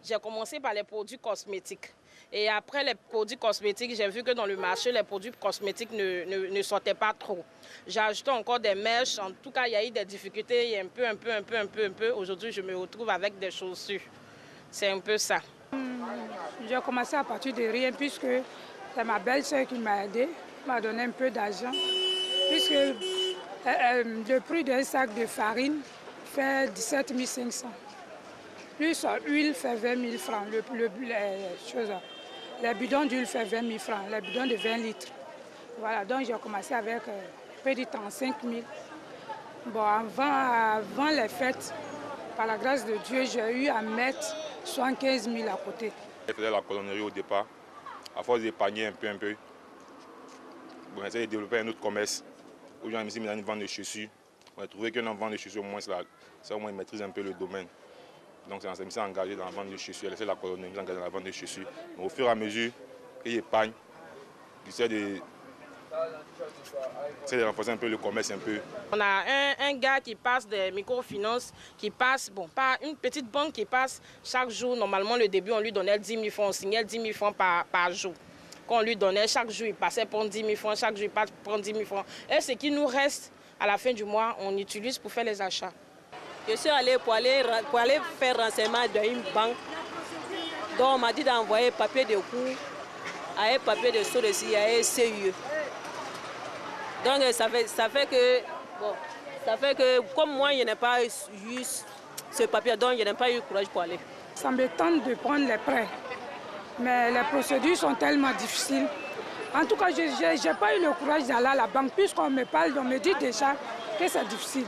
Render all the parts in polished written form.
J'ai commencé par les produits cosmétiques. Et après les produits cosmétiques, j'ai vu que dans le marché, les produits cosmétiques ne sortaient pas trop. J'ai ajouté encore des mèches. En tout cas, il y a eu des difficultés, un peu. Aujourd'hui, je me retrouve avec des chaussures. C'est un peu ça. J'ai commencé à partir de rien puisque c'est ma belle-sœur qui m'a aidé, m'a donné un peu d'argent. Puisque le prix d'un sac de farine fait 17 500. Plus l'huile fait 20 000 francs. Les bidons d'huile fait 20 000 francs, les bidons de 20 litres. Voilà, donc j'ai commencé avec peu de temps, 5 000. Bon, avant les fêtes, par la grâce de Dieu, j'ai eu à mettre 75 000 à côté. Je faisais la colonnerie au départ, à force d'épargner un peu. Bon, j'ai essayé de développer un autre commerce où j'ai mis une vente de chaussures. On a trouvé qu'un vente de chaussures, au moins, ça, au moins, il maîtrise un peu le domaine. Donc, je me suis engagé dans la vente de chaussures, laissé la colonie, je me suis engagé dans la vente de chaussures. Mais au fur et à mesure que j'épargne, j'essaie de renforcer un peu le commerce un peu. On a un gars qui passe des microfinances, qui passe, bon, pas une petite banque qui passe chaque jour. Normalement, le début, on lui donnait 10 000 francs, on signait 10 000 francs par jour. Quand on lui donnait, chaque jour, il passait pour 10 000 francs, chaque jour, il passe pour 10 000 francs. Et ce qui nous reste à la fin du mois, on utilise pour faire les achats. Je suis allée pour aller faire renseignement dans une banque. Donc on m'a dit d'envoyer papier de cours, un papier de saut de CIE. Donc ça fait que comme moi je n'ai pas eu ce papier, donc je n'ai pas eu le courage pour aller. Ça me tente de prendre les prêts, mais les procédures sont tellement difficiles. En tout cas, je n'ai pas eu le courage d'aller à la banque. Puisqu'on me parle, on me dit déjà que c'est difficile.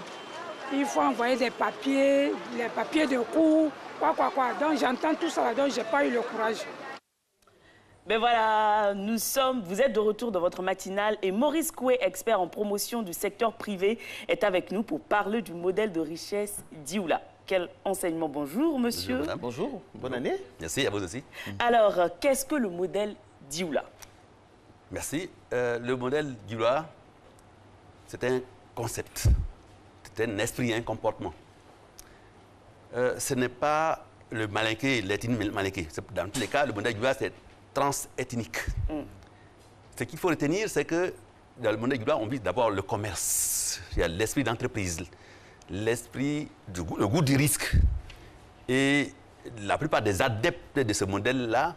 Il faut envoyer des papiers, les papiers de cours, quoi. Donc j'entends tout ça, donc je n'ai pas eu le courage. Ben voilà, vous êtes de retour dans votre matinale et Maurice Koué, expert en promotion du secteur privé, est avec nous pour parler du modèle de richesse d'Ioula. Quel enseignement, bonjour monsieur. Bonjour, bonjour, bonne année. Merci, à vous aussi. Alors, qu'est-ce que le modèle d'Ioula? Merci. Le modèle d'Ioula, c'est un concept. C'est un esprit, un comportement. Ce n'est pas le malinqué, l'ethnie malinqué. Dans tous les cas, le modèle d'Ioula, c'est transethnique. Ce qu'il faut retenir, c'est que dans le modèle d'Ioula, on vise d'abord le commerce. Il y a l'esprit d'entreprise, l'esprit, le goût du risque. Et la plupart des adeptes de ce modèle-là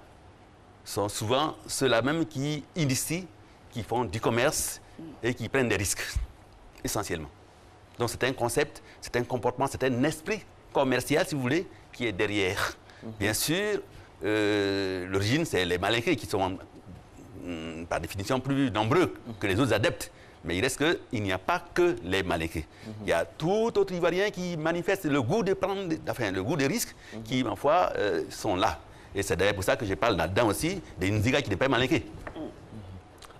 sont souvent ceux-là même qui initient, qui font du commerce et qui prennent des risques, essentiellement. Donc c'est un concept, c'est un comportement, c'est un esprit commercial, si vous voulez, qui est derrière. Bien sûr, l'origine, c'est les malinqués qui sont, par définition, plus nombreux que les autres adeptes. Mais il reste qu'il n'y a pas que les malinqués. Il y a tout autre Ivoirien qui manifeste le goût de prendre, enfin, le goût des risques, qui, ma foi, sont là. Et c'est d'ailleurs pour ça que je parle là-dedans aussi des Nziga qui n'est pas malinqué.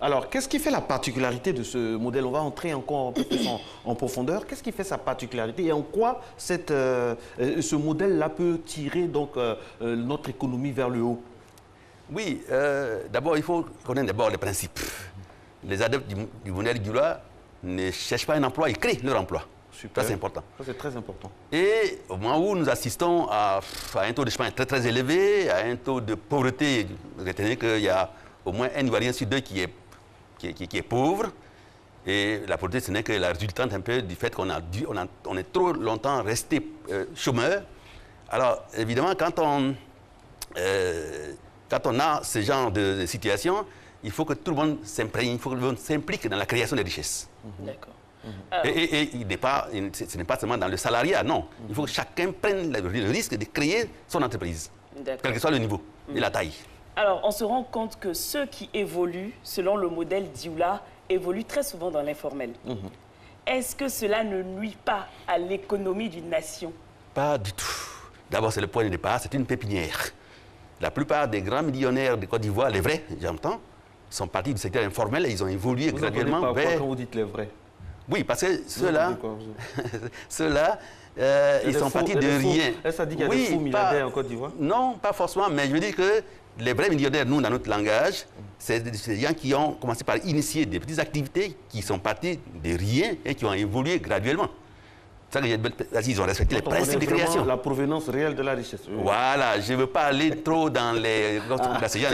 Alors, qu'est-ce qui fait la particularité de ce modèle? On va entrer encore un peu plus en profondeur. Qu'est-ce qui fait sa particularité et en quoi ce modèle-là peut tirer donc, notre économie vers le haut? Oui, d'abord, il faut connaître d'abord les principes. Les adeptes du modèle d'Ioula ne cherchent pas un emploi, ils créent leur emploi. Super. Ça, c'est important. Ça, c'est très important. Et au moment où nous assistons à un taux de chômage très, très élevé, à un taux de pauvreté, retenez qu'il y a au moins un Ivoirien sur deux qui est pauvre. Et la pauvreté, ce n'est que la résultante un peu du fait qu'on est trop longtemps resté chômeur. Alors, évidemment, quand on a ce genre de situation, il faut que tout le monde s'imprègne, il faut que tout le monde s'implique dans la création des richesses. D'accord. Et ce n'est pas seulement dans le salariat, non. Il faut que chacun prenne le risque de créer son entreprise, quel que soit le niveau et la taille. Alors, on se rend compte que ceux qui évoluent, selon le modèle d'Ioula, évoluent très souvent dans l'informel. Est-ce que cela ne nuit pas à l'économie d'une nation? Pas du tout. D'abord, c'est le point de départ, c'est une pépinière. La plupart des grands millionnaires de Côte d'Ivoire, les vrais, j'entends, sont partis du secteur informel et ils ont évolué graduellement vers... Quand vous dites les vrais? Oui, parce que ceux-là, ils sont partis de rien. Est-ce que ça dit qu'il y a des faux milliardaires en Côte d'Ivoire? Non, pas forcément, mais je veux dire que les vrais millionnaires, nous, dans notre langage, c'est des gens qui ont commencé par initier des petites activités qui sont partis de rien et qui ont évolué graduellement. Ils ont respecté les principes de création. La provenance réelle de la richesse. Voilà, je ne veux pas aller trop dans les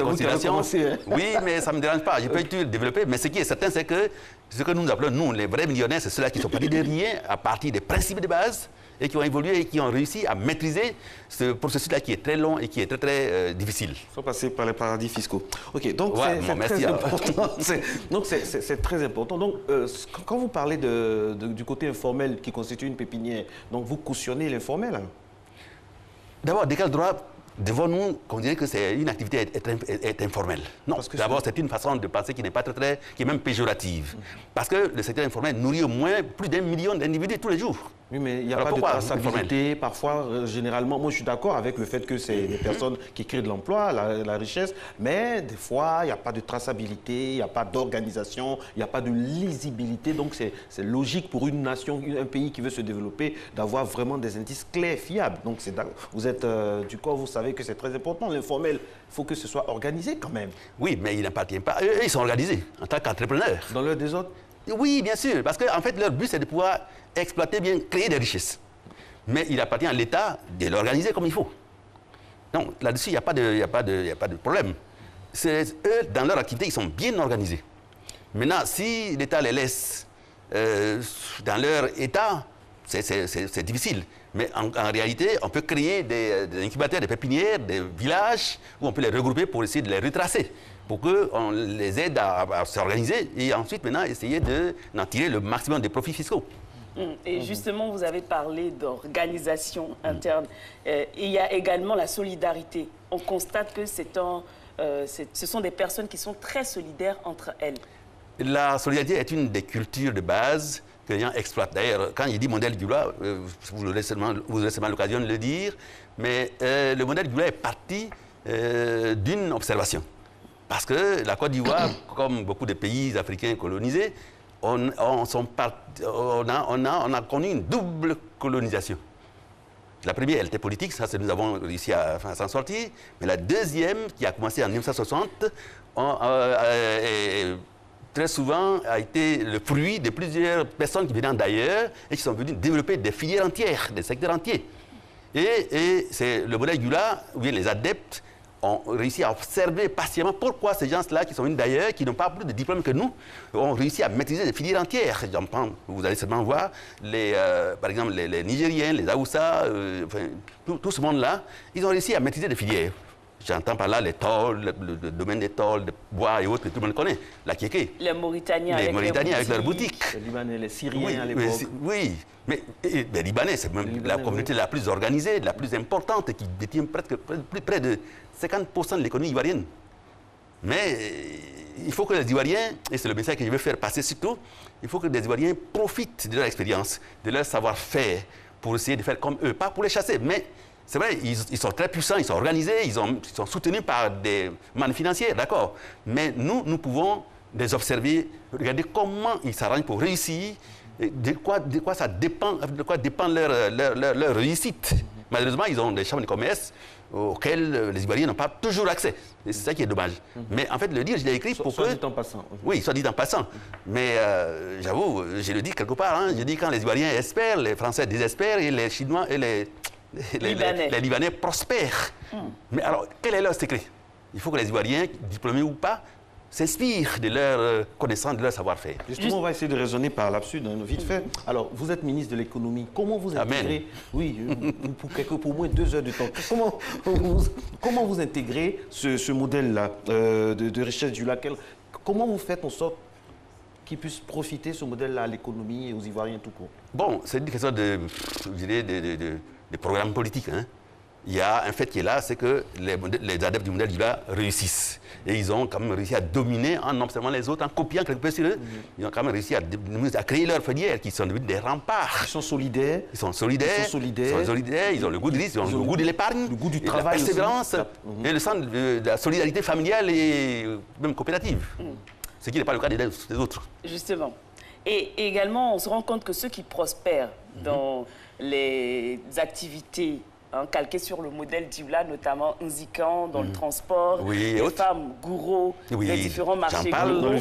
considérations. Oui, mais ça ne me dérange pas. Je peux tout développer. Mais ce qui est certain, c'est que ce que nous appelons, nous, les vrais millionnaires, c'est ceux-là qui sont partis de rien à partir des principes de base et qui ont évolué et qui ont réussi à maîtriser ce processus-là qui est très long et qui est très, très difficile. Ils sont passés par les paradis fiscaux. OK, donc c'est très important. Donc c'est très important. Donc, quand vous parlez du côté informel qui constitue une pépinière, donc vous cautionnez l'informel? D'abord, de quel droit devons-nous considérer que c'est une activité est informelle? Non, d'abord, c'est une façon de penser qui n'est pas qui est même péjorative. Parce que le secteur informel nourrit au moins plus d'1 million d'individus tous les jours. Oui, mais il n'y a pas de traçabilité. Parfois, généralement, moi je suis d'accord avec le fait que c'est des personnes qui créent de l'emploi, la richesse, mais des fois, il n'y a pas de traçabilité, il n'y a pas d'organisation, il n'y a pas de lisibilité. Donc c'est logique pour une nation, un pays qui veut se développer, d'avoir vraiment des indices clairs, fiables. Donc vous êtes du corps, vous savez que c'est très important. L'informel, il faut que ce soit organisé quand même. Oui, mais il n'appartient pas. Eux, ils sont organisés en tant qu'entrepreneurs. Dans leur désordre? Oui, bien sûr, parce qu'en fait, leur but, c'est de pouvoir exploiter bien, créer des richesses. Mais il appartient à l'État de l'organiser comme il faut. Non, là-dessus, il n'y a pas de problème. Eux, dans leur activité, ils sont bien organisés. Maintenant, si l'État les laisse dans leur état, c'est difficile. Mais en réalité, on peut créer des incubateurs, des pépinières, des villages, où on peut les regrouper pour essayer de les retracer, pour qu'on les aide à s'organiser et ensuite, maintenant, essayer d'en tirer le maximum de profits fiscaux. Et justement, vous avez parlé d'organisation interne. Il y a également la solidarité. On constate que ce sont des personnes qui sont très solidaires entre elles. La solidarité est une des cultures de base que les gens exploitent. D'ailleurs, quand il dit modèle Gula, vous aurez seulement l'occasion de le dire, mais le modèle Gula est parti d'une observation. Parce que la Côte d'Ivoire, comme beaucoup de pays africains colonisés, on a connu une double colonisation. La première, elle était politique, ça, nous avons réussi à s'en sortir. Mais la deuxième, qui a commencé en 1960, très souvent a été le fruit de plusieurs personnes qui venaient d'ailleurs et qui sont venues développer des filières entières, des secteurs entiers. Et c'est le modèle Gula, où les adeptes ont réussi à observer patiemment pourquoi ces gens-là, qui sont venus d'ailleurs, qui n'ont pas plus de diplôme que nous, ont réussi à maîtriser des filières entières. Vous allez seulement voir, par exemple, les Nigériens, les Haoussa, tout ce monde-là, ils ont réussi à maîtriser des filières. J'entends par là les tôles, le domaine des tôles, des bois et autres que tout le monde connaît, la kéké. Les Mauritaniens avec leurs boutiques. Les Libanais, les Syriens à l'époque. Oui, mais les Libanais, c'est même la communauté la plus organisée, la plus importante, qui détient près de 50% de l'économie ivoirienne. Mais il faut que les Ivoiriens, et c'est le message que je veux faire passer surtout, il faut que les Ivoiriens profitent de leur expérience, de leur savoir-faire, pour essayer de faire comme eux. Pas pour les chasser, mais c'est vrai, ils sont très puissants, ils sont organisés, ils sont soutenus par des mannes financières, d'accord. Mais nous pouvons les observer, regarder comment ils s'arrangent pour réussir, de quoi dépend leur réussite. Malheureusement, ils ont des chambres de commerce auxquelles les Ivoiriens n'ont pas toujours accès. C'est ça qui est dommage. Mais en fait, le dire, je l'ai écrit pour que... Soit dit en passant. Oui, soit dit en passant. Mais j'avoue, je le dis quelque part, hein, je dis quand les Ivoiriens espèrent, les Français désespèrent et les Chinois et les Libanais prospèrent. Mais alors, quel est leur secret? Il faut que les Ivoiriens, diplômés ou pas, s'inspirent de leur connaissance, de leur savoir-faire. Justement, on va essayer de raisonner par l'absurde, vite fait. Alors, vous êtes ministre de l'économie. Comment vous intégrez... Oui, pour moins 2 heures de temps. Comment vous intégrez ce modèle-là de richesse du lac? Comment vous faites en sorte qu'ils puissent profiter ce modèle-là à l'économie et aux Ivoiriens tout court? Bon, c'est une question de programme politique. Hein. Il y a un fait qui est là, c'est que les adeptes du modèle Gula réussissent. Et ils ont quand même réussi à dominer en observant les autres, en copiant quelque peu sur eux. Ils ont quand même réussi à créer leurs filières qui sont devenus des remparts. Ils sont solidaires. Ils sont solidaires. Ils ont le goût de risque, ils ont le goût de l'épargne, le goût du travail, la persévérance et le sens de la solidarité familiale et même coopérative. Ce qui n'est pas le cas des autres. Justement. Et également, on se rend compte que ceux qui prospèrent dans les activités calquées sur le modèle d'Ivola, notamment Nzikan, dans le transport, les femmes, Gouro, les différents marchés globaux,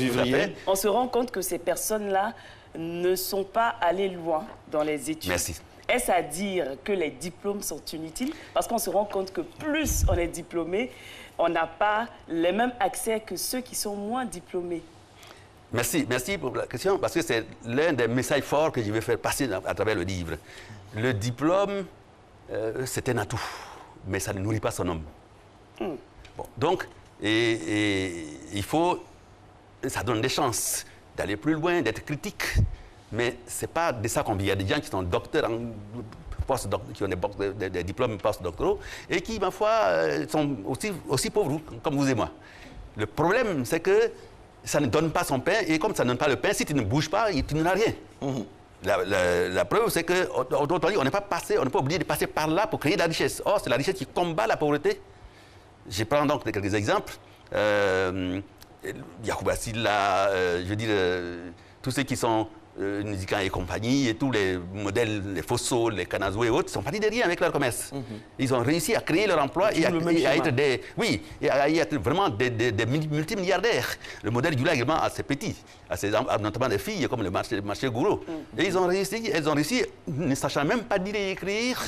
on se rend compte que ces personnes-là ne sont pas allés loin dans les études. Merci. Est-ce à dire que les diplômes sont inutiles? Parce qu'on se rend compte que plus on est diplômé, on n'a pas les mêmes accès que ceux qui sont moins diplômés. Merci pour la question, parce que c'est l'un des messages forts que je vais faire passer à travers le livre. Le diplôme, c'est un atout, mais ça ne nourrit pas son homme. Bon, donc, il faut... Ça donne des chances d'aller plus loin, d'être critique, mais ce n'est pas de ça qu'on vit. Il y a des gens qui sont docteurs, qui ont des diplômes post-doctoraux, et qui, ma foi, sont aussi pauvres, comme vous et moi. Le problème, c'est que ça ne donne pas son pain, et comme ça ne donne pas le pain, si tu ne bouges pas, tu n'as rien. La preuve, c'est qu'on n'est pas obligé de passer par là pour créer de la richesse. Or, c'est la richesse qui combat la pauvreté. Je prends donc quelques exemples. Yacouba Sylla, je veux dire, tous ceux qui sont Nizikan et compagnie, et tous les modèles, les Fosso, les Kanazo et autres, sont partis de rien avec leur commerce. Ils ont réussi à créer leur emploi et à être vraiment des multimilliardaires. Le modèle Dioula est également assez petit, notamment des filles, comme le marché Gouro. Et elles ont réussi, ne sachant même pas lire et écrire,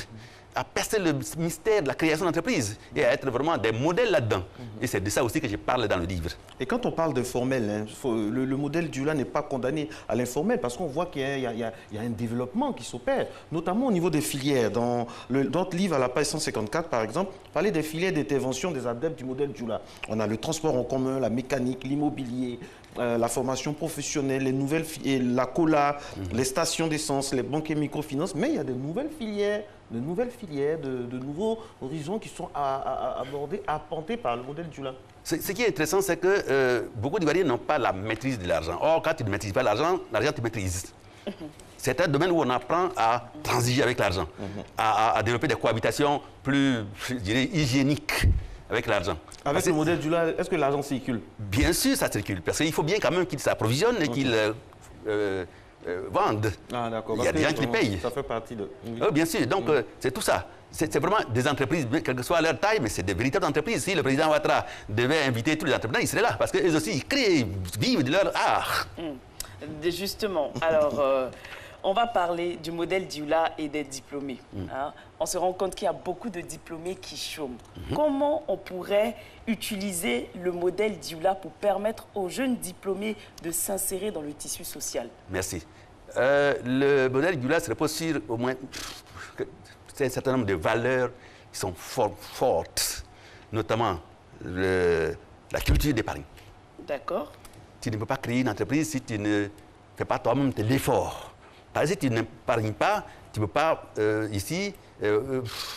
à percer le mystère de la création d'entreprise et à être vraiment des modèles là-dedans. Et c'est de ça aussi que je parle dans le livre. Et quand on parle de formel, le modèle Dioula n'est pas condamné à l'informel parce qu'on voit qu'il y a un développement qui s'opère, notamment au niveau des filières. Dans notre livre, à la page 154, par exemple, parler des filières d'intervention des adeptes du modèle Dioula. On a le transport en commun, la mécanique, l'immobilier, la formation professionnelle, la cola, les stations d'essence, les banques et microfinances, mais il y a de nouvelles filières, de nouveaux horizons qui sont abordés, apportés par le modèle Dioula. Ce qui est intéressant, c'est que beaucoup d'Ivoiriens n'ont pas la maîtrise de l'argent. Or, quand tu ne maîtrises pas l'argent, tu maîtrises. C'est un domaine où on apprend à transiger avec l'argent, à développer des cohabitations plus, je dirais, hygiéniques avec l'argent. Avec le modèle Dioula, est-ce que l'argent circule? Bien sûr, ça circule, parce qu'il faut bien quand même qu'ils s'approvisionnent et qu'ils vendent. Ah, d'accord. Il y a des gens qui les payent. Ça fait partie de... Bien sûr, donc c'est tout ça. C'est vraiment des entreprises, quelle que soit leur taille, mais c'est des véritables entreprises. Si le président Ouattara devait inviter tous les entrepreneurs, ils seraient là, parce qu'eux aussi, ils créent, ils vivent de leur art. Justement, alors... on va parler du modèle Dioula et des diplômés. On se rend compte qu'il y a beaucoup de diplômés qui chôment. Comment on pourrait utiliser le modèle Dioula pour permettre aux jeunes diplômés de s'insérer dans le tissu social? Merci. Le modèle Dioula se repose sur au moins un certain nombre de valeurs qui sont fortes, notamment la culture d'épargne. D'accord. Tu ne peux pas créer une entreprise si tu ne fais pas toi-même de l'effort. Parce que si tu n'épargnes pas, tu ne peux pas, ici,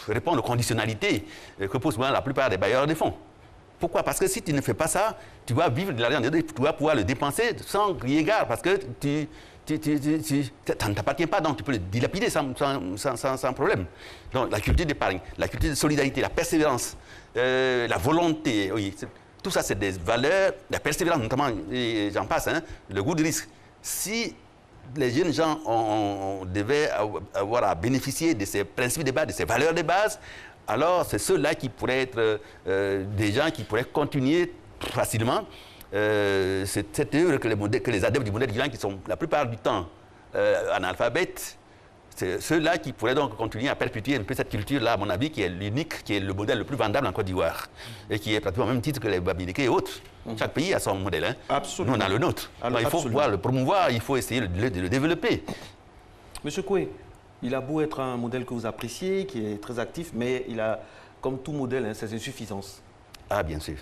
répondre aux conditionnalités que posent la plupart des bailleurs de fonds. Pourquoi? Parce que si tu ne fais pas ça, tu vas vivre de l'argent, tu vas pouvoir le dépenser sans crier gare, parce que ça ne t'appartient pas, donc tu peux le dilapider sans problème. Donc la culture d'épargne, la culture de solidarité, la persévérance, la volonté, oui, tout ça c'est des valeurs, la persévérance notamment, et j'en passe, le goût du risque. Si les jeunes gens devaient avoir à bénéficier de ces principes de base, de ces valeurs de base, alors c'est ceux-là qui pourraient être des gens qui pourraient continuer facilement cette œuvre que les adeptes du modèle Dioula, qui sont la plupart du temps analphabètes, c'est ceux-là qui pourraient donc continuer à perpétuer un peu cette culture-là, à mon avis, qui est l'unique, qui est le modèle le plus vendable en Côte d'Ivoire, et qui est pratiquement au même titre que les Bamileke et autres. Chaque pays a son modèle. Absolument. Nous, on a le nôtre. Alors, il faut pouvoir le promouvoir, il faut essayer de le développer. Monsieur Koué, il a beau être un modèle que vous appréciez, qui est très actif, mais il a, comme tout modèle, ses insuffisances. Ah, bien sûr.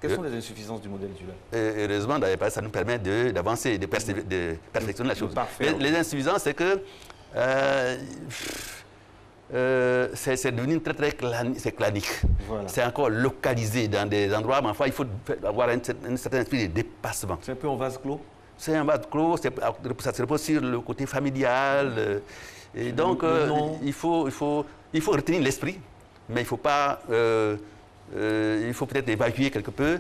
Quelles sont les insuffisances du modèle Dioula? Heureusement, ça nous permet d'avancer, de perfectionner la chose. Les insuffisances, c'est que c'est devenu très clanique. Voilà. C'est encore localisé dans des endroits, mais enfin, il faut avoir un certain esprit de dépassement. C'est un peu en vase clos? C'est un vase clos, ça se repose sur le côté familial. Et donc, il faut retenir l'esprit, mais il ne faut pas... il faut peut-être évacuer quelque peu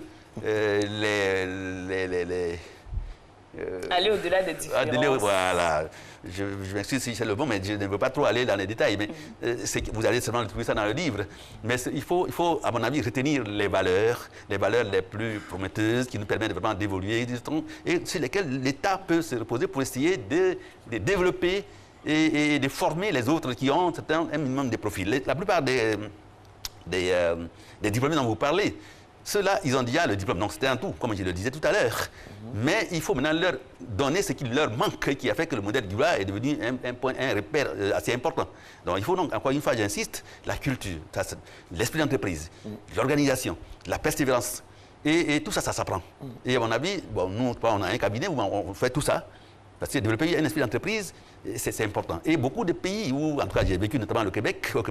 aller au-delà des différences. Voilà. Je m'excuse si c'est le bon, mais je ne veux pas trop aller dans les détails. Mais vous allez seulement trouver ça dans le livre. Mais il faut, à mon avis, retenir les valeurs les plus prometteuses qui nous permettent vraiment d'évoluer et sur lesquelles l'État peut se reposer pour essayer de développer et de former les autres qui ont un minimum de profils. La plupart des diplômés dont vous parlez, ceux-là, ils ont déjà le diplôme. Donc, c'était un tout, comme je le disais tout à l'heure. Mais il faut maintenant leur donner ce qui leur manque, qui a fait que le modèle Gula est devenu un repère assez important. Donc, il faut donc, encore une fois, j'insiste, la culture, l'esprit d'entreprise, l'organisation, la persévérance. Et tout ça, ça s'apprend. Et à mon avis, bon, nous, on a un cabinet où on fait tout ça. Parce que développer un esprit d'entreprise, c'est important. Et beaucoup de pays où, en tout cas, j'ai vécu notamment au Québec, au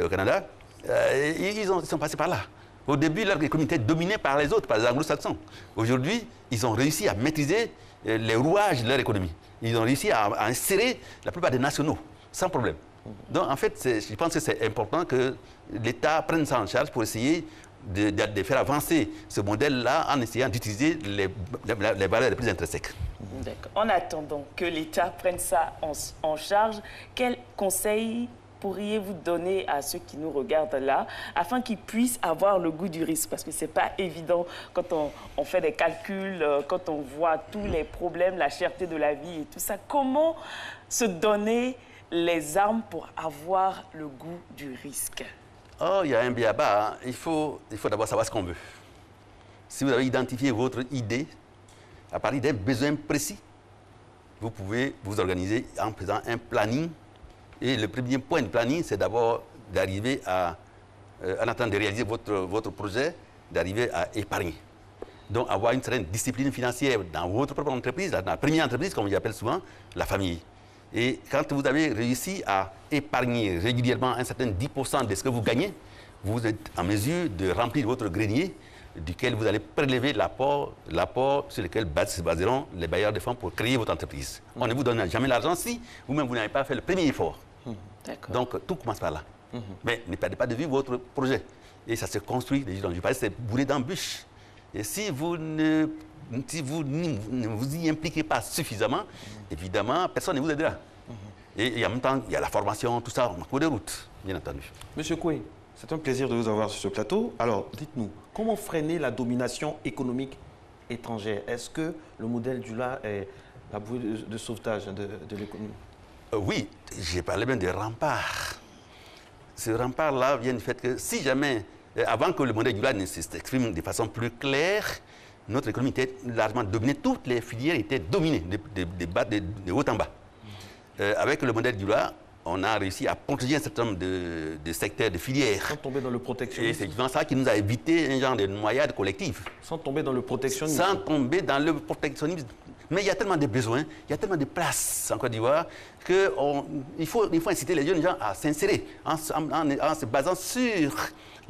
Canada, ils sont passés par là. Au début, leur économie était dominée par les autres, par les anglo-saxons. Aujourd'hui, ils ont réussi à maîtriser les rouages de leur économie. Ils ont réussi à insérer la plupart des nationaux, sans problème. Donc, en fait, je pense que c'est important que l'État prenne ça en charge pour essayer de faire avancer ce modèle-là en essayant d'utiliser les valeurs les plus intrinsèques. D'accord. En attendant que l'État prenne ça en charge, quel conseil pourriez-vous donner à ceux qui nous regardent là, afin qu'ils puissent avoir le goût du risque? Parce que ce n'est pas évident quand on fait des calculs, quand on voit tous les problèmes, la cherté de la vie et tout ça. Comment se donner les armes pour avoir le goût du risque? Oh, il y a un b.a.-ba. Il faut d'abord savoir ce qu'on veut. Si vous avez identifié votre idée à partir d'un besoin précis, vous pouvez vous organiser en faisant un planning. Et le premier point de planning, c'est d'abord d'arriver à, en attendant de réaliser votre projet, d'arriver à épargner. Donc, avoir une certaine discipline financière dans votre propre entreprise, dans la première entreprise, comme j'appelle souvent, la famille. Et quand vous avez réussi à épargner régulièrement un certain 10% de ce que vous gagnez, vous êtes en mesure de remplir votre grenier, duquel vous allez prélever l'apport sur lequel se baseront les bailleurs de fonds pour créer votre entreprise. On ne vous donne jamais l'argent si vous-même vous n'avez pas fait le premier effort. Donc, tout commence par là. Mais ne perdez pas de vue votre projet. Et ça se construit. Je parlais, c'est bourré d'embûches. Et si vous ne vous y impliquez pas suffisamment, évidemment, personne ne vous aidera. Et en même temps, il y a la formation, tout ça, en cours de route, bien entendu. Monsieur Koué, c'est un plaisir de vous avoir sur ce plateau. Alors, dites-nous, comment freiner la domination économique étrangère? Est-ce que le modèle Gula est la bouée de sauvetage de l'économie? Oui, j'ai parlé bien de rempart. Ce rempart-là vient du fait que si jamais, avant que le modèle Gula ne s'exprime de façon plus claire, notre économie était largement dominée, toutes les filières étaient dominées de haut en bas. Avec le modèle Gula, on a réussi à protéger un certain nombre de secteurs, de filières. Sans tomber dans le protectionnisme. Et c'est exactement ça qui nous a évité un genre de noyade collective. Sans tomber dans le protectionnisme. Sans tomber dans le protectionnisme. Mais il y a tellement de besoins, il y a tellement de places en Côte d'Ivoire qu'il faut inciter les jeunes gens à s'insérer en se basant sur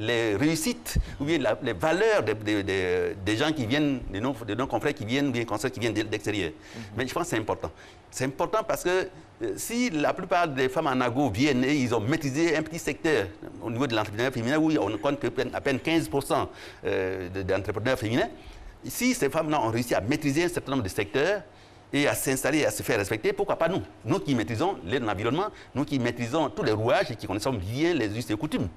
les réussites ou bien les valeurs des gens qui viennent, de nos confrères qui viennent, ou bien consoeurs qui viennent d'extérieur. Mais je pense que c'est important. C'est important parce que si la plupart des femmes en ago viennent et ils ont maîtrisé un petit secteur au niveau de l'entrepreneuriat féminin, où on compte à peine 15% d'entrepreneurs féminins, si ces femmes-là ont réussi à maîtriser un certain nombre de secteurs et à s'installer et à se faire respecter, pourquoi pas nous? Nous qui maîtrisons l'environnement, nous qui maîtrisons tous les rouages et qui connaissons bien les us et coutumes.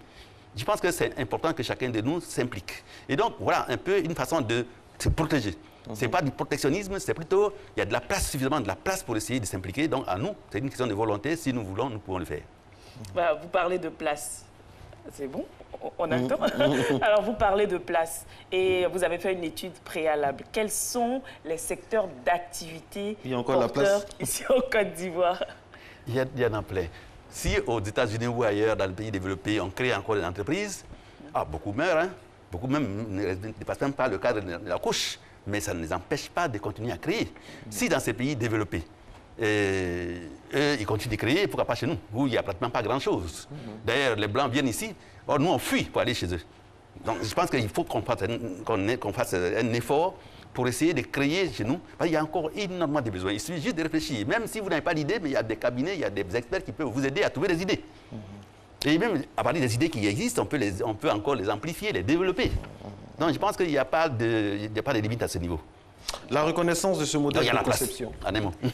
Je pense que c'est important que chacun de nous s'implique. Et donc, voilà un peu une façon de se protéger. Ce n'est pas du protectionnisme, c'est plutôt, il y a de la place, suffisamment de la place pour essayer de s'impliquer. Donc, à nous, c'est une question de volonté. Si nous voulons, nous pouvons le faire. Bah, vous parlez de place. C'est bon, on attend. Alors, vous parlez de place et vous avez fait une étude préalable. Quels sont les secteurs d'activité porteurs ici en Côte d'Ivoire? Il y en a plein. Si aux États-Unis ou ailleurs, dans le pays développé, on crée encore des entreprises, beaucoup meurent. Hein? Beaucoup même ne dépassent même pas le cadre de la couche. Mais ça ne les empêche pas de continuer à créer. Si dans ces pays développés, eux, ils continuent de créer, pourquoi pas chez nous, où il n'y a pratiquement pas grand-chose. D'ailleurs, les Blancs viennent ici, or nous on fuit pour aller chez eux. Donc je pense qu'il faut qu'on fasse un effort pour essayer de créer chez nous, parce qu'il y a encore énormément de besoins. Il suffit juste de réfléchir. Même si vous n'avez pas d'idée, mais il y a des cabinets, il y a des experts qui peuvent vous aider à trouver des idées. Et même à partir des idées qui existent, on peut encore les amplifier, les développer. Donc je pense qu'il n'y a pas de limite à ce niveau. La reconnaissance de ce modèle de conception.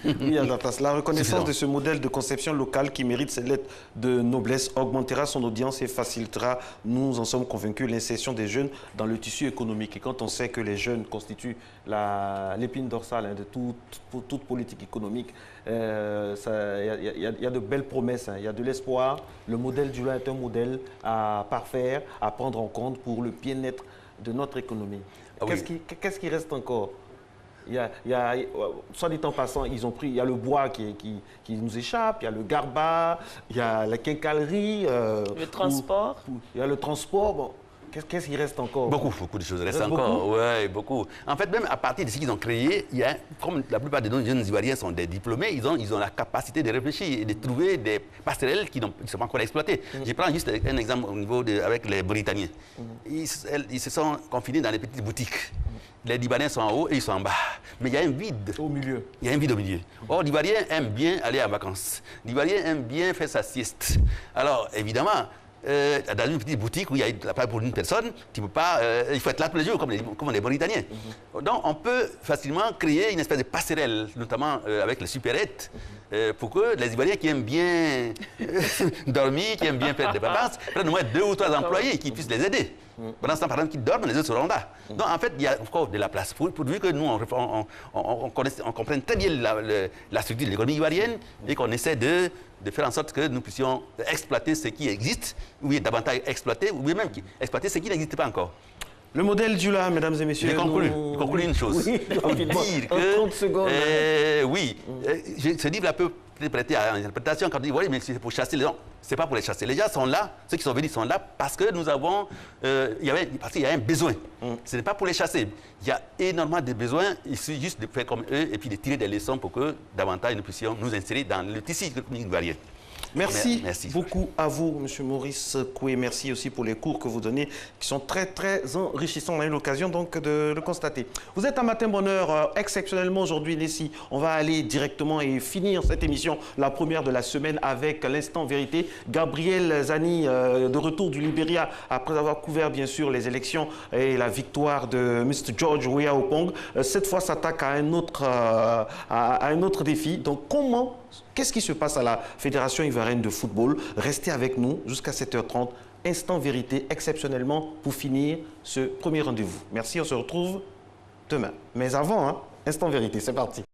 Il y a la place. La reconnaissance de ce modèle de conception locale qui mérite ses lettres de noblesse augmentera son audience et facilitera, nous en sommes convaincus, l'insertion des jeunes dans le tissu économique. Et quand on sait que les jeunes constituent l'épine dorsale de toute politique économique, il y a de belles promesses, il y a de l'espoir. Le modèle du est un modèle à parfaire, à prendre en compte pour le bien-être de notre économie. Qu'est-ce qui reste encore? Soit dit en passant, il y a le bois qui nous échappe, il y a le garba, il y a la quincaillerie. Le transport. Il y a le transport. Bon, qu'est-ce qui reste encore? Beaucoup de choses restent encore. Oui, beaucoup. En fait, même à partir de ce qu'ils ont créé, comme la plupart de nos jeunes Ivoiriens sont des diplômés, ils ont la capacité de réfléchir et de trouver des passerelles qui ne sont pas encore exploitées. Je prends juste un exemple au niveau avec les Britanniens. Ils se sont confinés dans les petites boutiques. Les Libanais sont en haut et ils sont en bas. Mais il y a un vide. Au milieu. Il y a un vide au milieu. Or, l'Ivoirien aime bien aller en vacances. L'Ivoirien aime bien faire sa sieste. Alors, évidemment, dans une petite boutique où il y a la place pour une personne, tu peux pas, il faut être là tous les jours, comme les Britanniens. Donc, on peut facilement créer une espèce de passerelle, notamment avec les supérettes, pour que les Ivoiriens qui aiment bien dormir, qui aiment bien faire des vacances, prennent au moins 2 ou 3 employés qui puissent les aider. Pendant ce temps, par exemple, qu'ils dorment, les autres seront là. Donc, en fait, il y a encore de la place. Pourvu que nous, on comprenne très bien la structure de l'économie ivoirienne et qu'on essaie de faire en sorte que nous puissions exploiter ce qui existe, ou bien davantage exploiter, ou bien même exploiter ce qui n'existe pas encore. Le modèle Dioula, mesdames et messieurs. Je conclue une chose. Oui, dire que, 30 secondes. Ce livre-là peut prêter à l'interprétation quand on dit oui, mais c'est pour chasser les gens. Ce n'est pas pour les chasser. Les gens sont là, ceux qui sont venus sont là parce que nous avons, parce qu'il y a un besoin. Ce n'est pas pour les chasser. Il y a énormément de besoins. Il suffit juste de faire comme eux et puis de tirer des leçons pour que davantage nous puissions nous insérer dans le tissu économique ivoirien. Merci beaucoup à vous, M. Maurice Koué. Merci aussi pour les cours que vous donnez, qui sont très, très enrichissants. On a eu l'occasion donc de le constater. Vous êtes à Matin Bonheur, exceptionnellement aujourd'hui, Nessie. On va aller directement et finir cette émission, la première de la semaine, avec l'instant vérité. Gabriel Zani, de retour du Libéria, après avoir couvert, bien sûr, les élections et la victoire de Mr. George Weah Oppong. Cette fois, s'attaque à un autre défi. Donc, qu'est-ce qui se passe à la Fédération ivoirienne de football? Restez avec nous jusqu'à 7h30. Instant vérité, exceptionnellement, pour finir ce premier rendez-vous. Merci, on se retrouve demain. Mais avant, instant vérité, c'est parti.